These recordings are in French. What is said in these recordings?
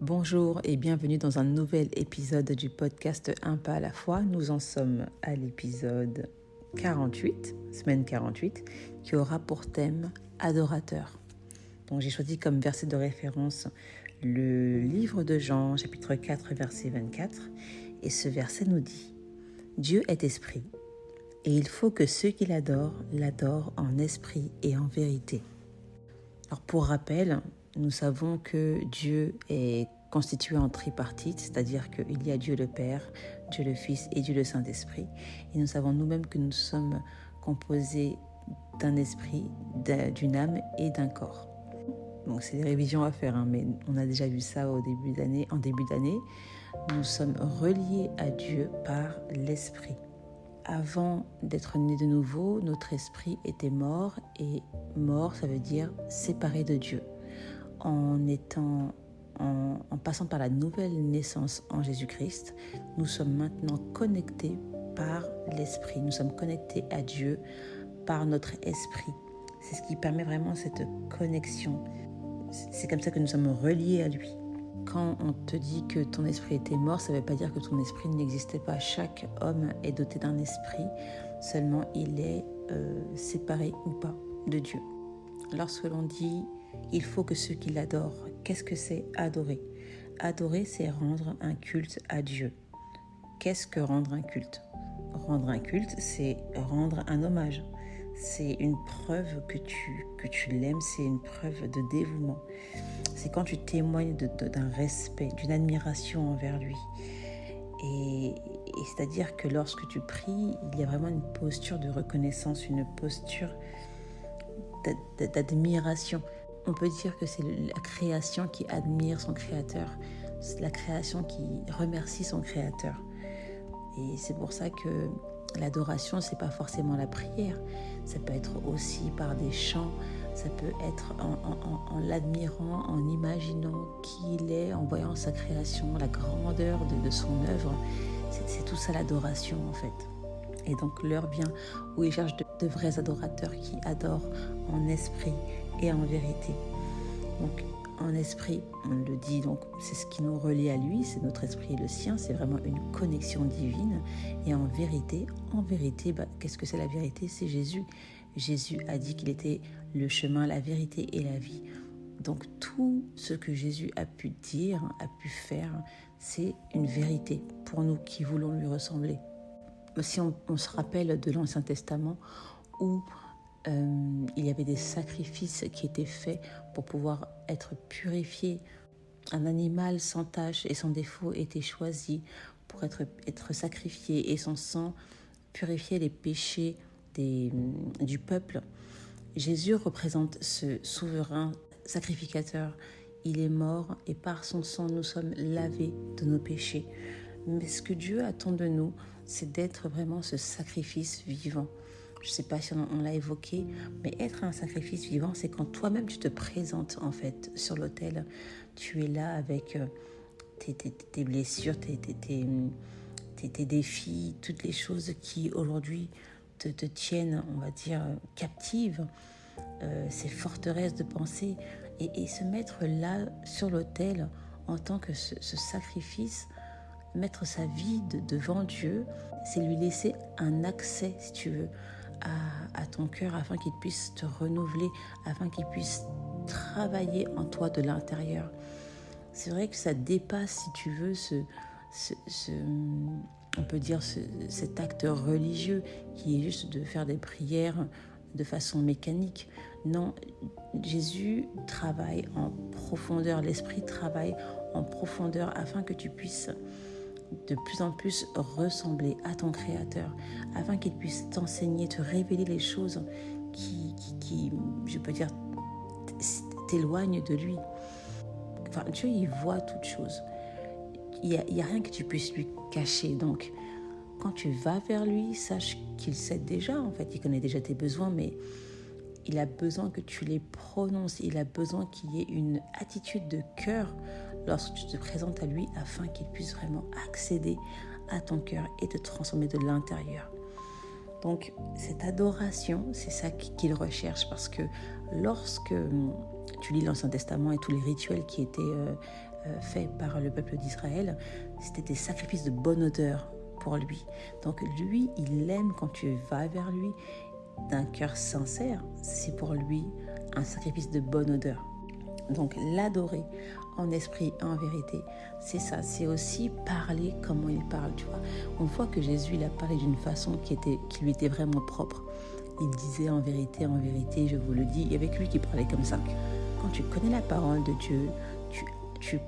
Bonjour et bienvenue dans un nouvel épisode du podcast Un pas à la fois. Nous en sommes à l'épisode 48, semaine 48, qui aura pour thème adorateur. Donc j'ai choisi comme verset de référence le livre de Jean, chapitre 4, verset 24. Et ce verset nous dit « Dieu est esprit, et il faut que ceux qui l'adorent en esprit et en vérité. » Alors pour rappel, nous savons que Dieu est constitué en tripartite, c'est-à-dire qu'il y a Dieu le Père, Dieu le Fils et Dieu le Saint-Esprit. Et nous savons nous-mêmes que nous sommes composés d'un esprit, d'une âme et d'un corps. Donc c'est des révisions à faire, mais on a déjà vu ça en début d'année. Nous sommes reliés à Dieu par l'esprit. Avant d'être nés de nouveau, notre esprit était mort, et mort, ça veut dire séparé de Dieu. En passant par la nouvelle naissance en Jésus-Christ, nous sommes maintenant connectés par l'esprit. Nous sommes connectés à Dieu par notre esprit. C'est ce qui permet vraiment cette connexion. C'est comme ça que nous sommes reliés à lui. Quand on te dit que ton esprit était mort, ça ne veut pas dire que ton esprit n'existait pas. Chaque homme est doté d'un esprit, seulement il est séparé ou pas de Dieu. Lorsque l'on dit « il faut que ceux qui l'adorent », qu'est-ce que c'est adorer ? Adorer, c'est rendre un culte à Dieu. Qu'est-ce que rendre un culte ? Rendre un culte, c'est rendre un hommage. C'est une preuve que tu l'aimes, c'est une preuve de dévouement. C'est quand tu témoignes d'un respect, d'une admiration envers lui. Et c'est-à-dire que lorsque tu pries, il y a vraiment une posture de reconnaissance, une posture d'admiration. On peut dire que c'est la création qui admire son créateur. C'est la création qui remercie son créateur. Et c'est pour ça que l'adoration, c'est pas forcément la prière. Ça peut être aussi par des chants, ça peut être en l'admirant, en imaginant qui il est, en voyant sa création, la grandeur de son œuvre. C'est tout ça l'adoration en fait. Et donc l'heure vient où il cherche de vrais adorateurs qui adorent en esprit et en vérité. Donc en esprit, on le dit, donc c'est ce qui nous relie à lui, c'est notre esprit et le sien, c'est vraiment une connexion divine. Et en vérité, qu'est-ce que c'est la vérité ? C'est Jésus. Jésus a dit qu'il était le chemin, la vérité et la vie. Donc tout ce que Jésus a pu dire, a pu faire, c'est une vérité pour nous qui voulons lui ressembler. Si on se rappelle de l'Ancien Testament où il y avait des sacrifices qui étaient faits pour pouvoir être purifiés. Un animal sans tache et sans défaut était choisi pour être sacrifié et son sang purifiait les péchés du peuple. Jésus représente ce souverain sacrificateur. Il est mort et par son sang nous sommes lavés de nos péchés. Mais ce que Dieu attend de nous, c'est d'être vraiment ce sacrifice vivant. Je ne sais pas si on l'a évoqué, mais être un sacrifice vivant, c'est quand toi-même tu te présentes en fait sur l'autel. Tu es là avec tes blessures, tes défis, toutes les choses qui aujourd'hui te tiennent, on va dire, captives, ces forteresses de pensée. Et se mettre là sur l'autel en tant que ce sacrifice, mettre sa vie devant Dieu, c'est lui laisser un accès, si tu veux, à ton cœur afin qu'il puisse te renouveler, afin qu'il puisse travailler en toi de l'intérieur. C'est vrai que ça dépasse, si tu veux, on peut dire cet acte religieux qui est juste de faire des prières de façon mécanique. Non, Jésus travaille en profondeur, l'Esprit travaille en profondeur afin que tu puisses de plus en plus ressembler à ton Créateur, afin qu'il puisse t'enseigner, te révéler les choses qui je peux dire, t'éloignent de lui. Enfin, Dieu, il voit toutes choses. Il y a rien que tu puisses lui cacher. Donc, quand tu vas vers lui, sache qu'il sait déjà, en fait, il connaît déjà tes besoins, mais il a besoin que tu les prononces. Il a besoin qu'il y ait une attitude de cœur lorsque tu te présentes à lui afin qu'il puisse vraiment accéder à ton cœur et te transformer de l'intérieur. Donc, cette adoration, c'est ça qu'il recherche, parce que lorsque tu lis l'Ancien Testament et tous les rituels qui étaient faits par le peuple d'Israël, c'était des sacrifices de bonne odeur pour lui. Donc lui, il aime quand tu vas vers lui d'un cœur sincère. C'est pour lui un sacrifice de bonne odeur. Donc l'adorer en esprit et en vérité, c'est ça, c'est aussi parler comment il parle, tu vois. On voit que Jésus, il a parlé d'une façon qui lui était vraiment propre. Il disait en vérité, je vous le dis, et avec lui qui parlait comme ça. Quand tu connais la parole de Dieu, tu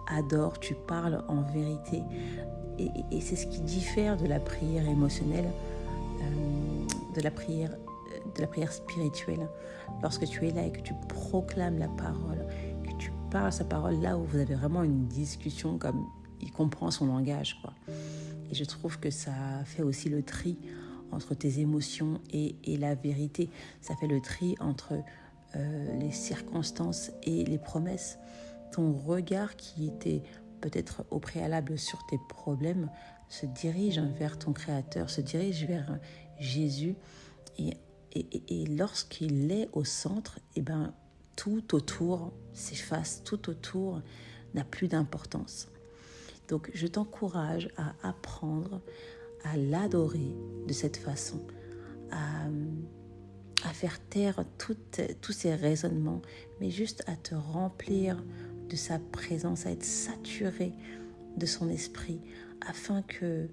adores, tu parles en vérité. Et c'est ce qui diffère de la prière émotionnelle, de la prière spirituelle. Lorsque tu es là et que tu proclames la parole, que tu parles sa parole là où vous avez vraiment une discussion, comme il comprend son langage, quoi. Et je trouve que ça fait aussi le tri entre tes émotions et la vérité. Ça fait le tri entre les circonstances et les promesses. Ton regard qui était peut-être au préalable sur tes problèmes se dirige vers ton Créateur, se dirige vers Jésus. Et lorsqu'il est au centre, tout autour s'efface, tout autour n'a plus d'importance. Donc je t'encourage à apprendre à l'adorer de cette façon, à faire taire tous ces raisonnements, mais juste à te remplir de sa présence, à être saturé de son esprit, afin que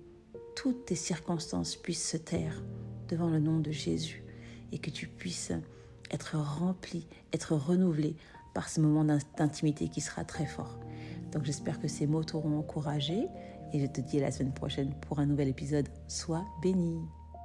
toutes tes circonstances puissent se taire devant le nom de Jésus et que tu puisses être rempli, être renouvelé par ce moment d'intimité qui sera très fort. Donc j'espère que ces mots t'auront encouragé et je te dis à la semaine prochaine pour un nouvel épisode. Sois béni.